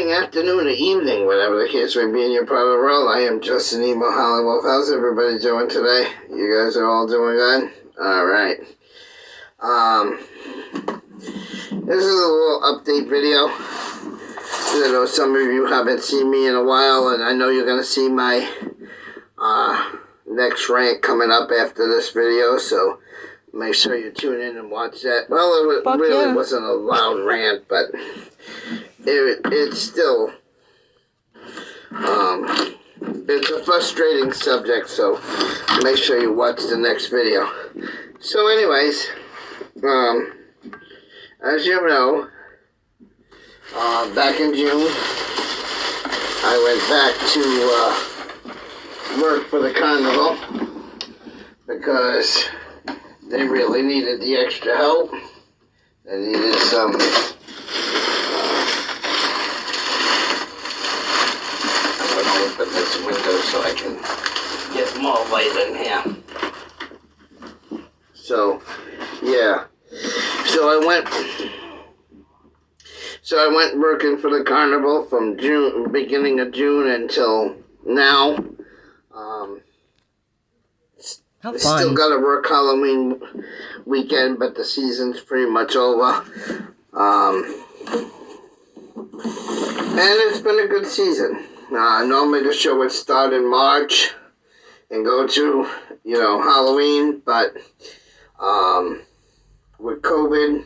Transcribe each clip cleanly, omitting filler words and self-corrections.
morning, afternoon, or evening, whatever the case may be in your part of the world. I am Justin Emo Howlingwolf. How's everybody doing today? You guys are all doing good? Alright. This is a little update video. I know some of you haven't seen me in a while, and I know you're going to see my next rant coming up after this video, so make sure you tune in and watch that. Well, it really wasn't a loud rant, but it's still, it's a frustrating subject, so make sure you watch the next video. So anyways, as you know, back in June, I went back to work for the carnival because they really needed the extra help. They needed some I'm going to open this window so I can get more light in here. So, yeah. So I went working for the carnival from June, beginning of June until now. How fun. Still got to work Halloween weekend, but the season's pretty much over. And it's been a good season. Normally the show would start in March and go to, Halloween, but with COVID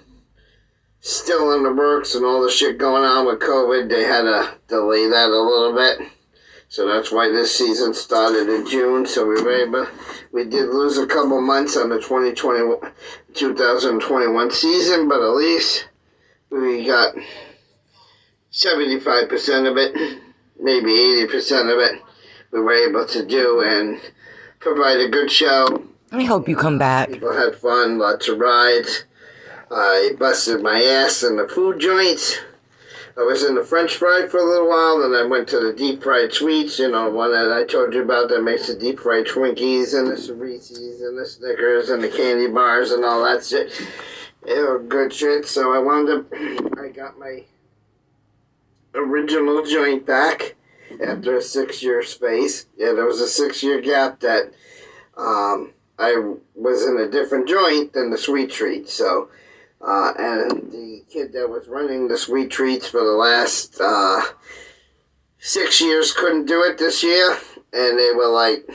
still in the works and all the shit going on with COVID, they had to delay that a little bit. So that's why this season started in June. So we did lose a couple months on the 2021 season, but at least we got 75% of it, maybe 80% of it, we were able to do and provide a good show. I hope you come back. People had fun, lots of rides. I busted my ass in the food joints. I was in the French fry for a little while, then I went to the deep fried sweets, one that I told you about that makes the deep fried Twinkies and the Reese's and the Snickers and the candy bars and all that shit. They were good shit, so I got my original joint back after a 6-year space. Yeah, there was a 6-year gap that I was in a different joint than the sweet treats, so and the kid that was running the sweet treats for the last 6 years couldn't do it this year, and they were like,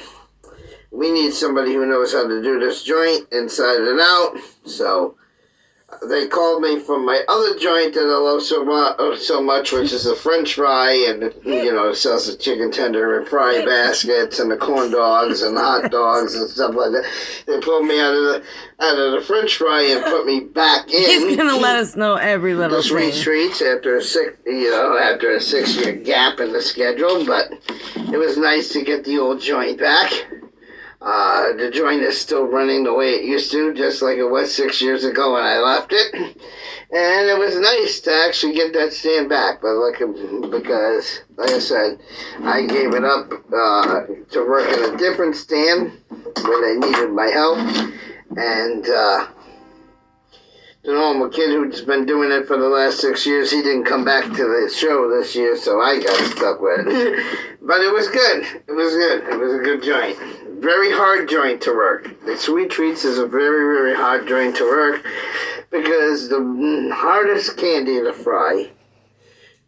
we need somebody who knows how to do this joint inside and out. So they called me from my other joint that I love so much, which is a French fry, and it sells the chicken tender and fry baskets and the corn dogs and the hot dogs and stuff like that. They pulled me out of the French fry and put me back in. He's gonna let us know every little the sweet thing. treats after a 6-year gap in the schedule, but it was nice to get the old joint back. The joint is still running the way it used to, just like it was 6 years ago when I left it. And it was nice to actually get that stand back, because, like I said, I gave it up to work in a different stand where they needed my help. And the normal kid who's been doing it for the last 6 years, he didn't come back to the show this year, so I got stuck with it. But it was good. It was good. It was a good joint. Very hard joint to work. The sweet treats is a very, very hard joint to work because the hardest candy to fry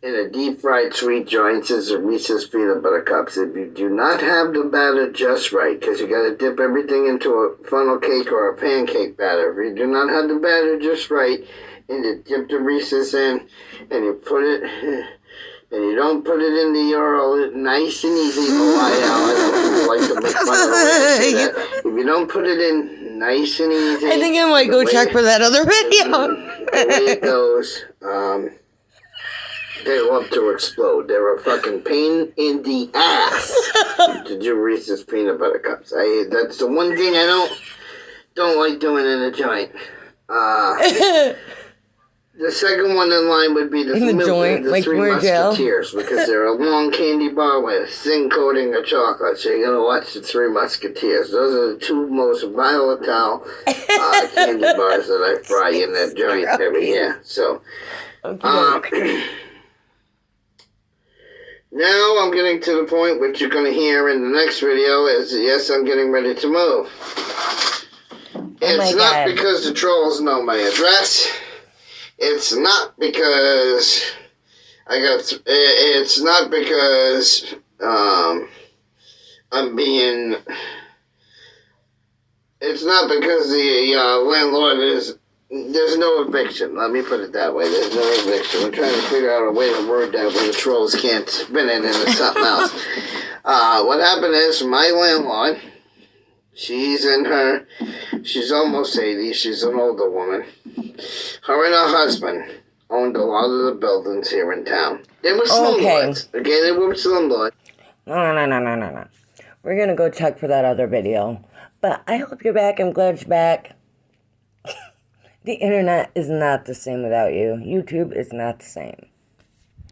in a deep fried sweet joints is the Reese's peanut butter cups. If you do not have the batter just right, because you got to dip everything into a funnel cake or a pancake batter. If you do not have the batter just right, and you dip the Reese's in, and you put it, and you don't put it in the Earl nice and easy. I don't like to make fun of that. If you don't put it in nice and easy, I think I might go check for that other video. The way it goes, they love to explode. They're a fucking pain in the ass to do Reese's peanut butter cups. That's the one thing I don't like doing in a joint. The second one in line would be the Three Musketeers, because they're a long candy bar with a thin coating of chocolate. So you're gonna watch the Three Musketeers. Those are the two most volatile candy bars that I fry in that joint every year. So, Now I'm getting to the point which you're going to hear in the next video is, yes, I'm getting ready to move. It's not because the trolls know my address. It's not because it's not because I'm being. It's not because the landlord is. There's no eviction. Let me put it that way. There's no eviction. We're trying to figure out a way to word that where the trolls can't spin it into something else. What happened is my landlord. She's almost 80. She's an older woman. Her and her husband owned a lot of the buildings here in town. They were slumlords. Okay, they were slumlords. No. We're going to go check for that other video. But I hope you're back. I'm glad you're back. The internet is not the same without you. YouTube is not the same.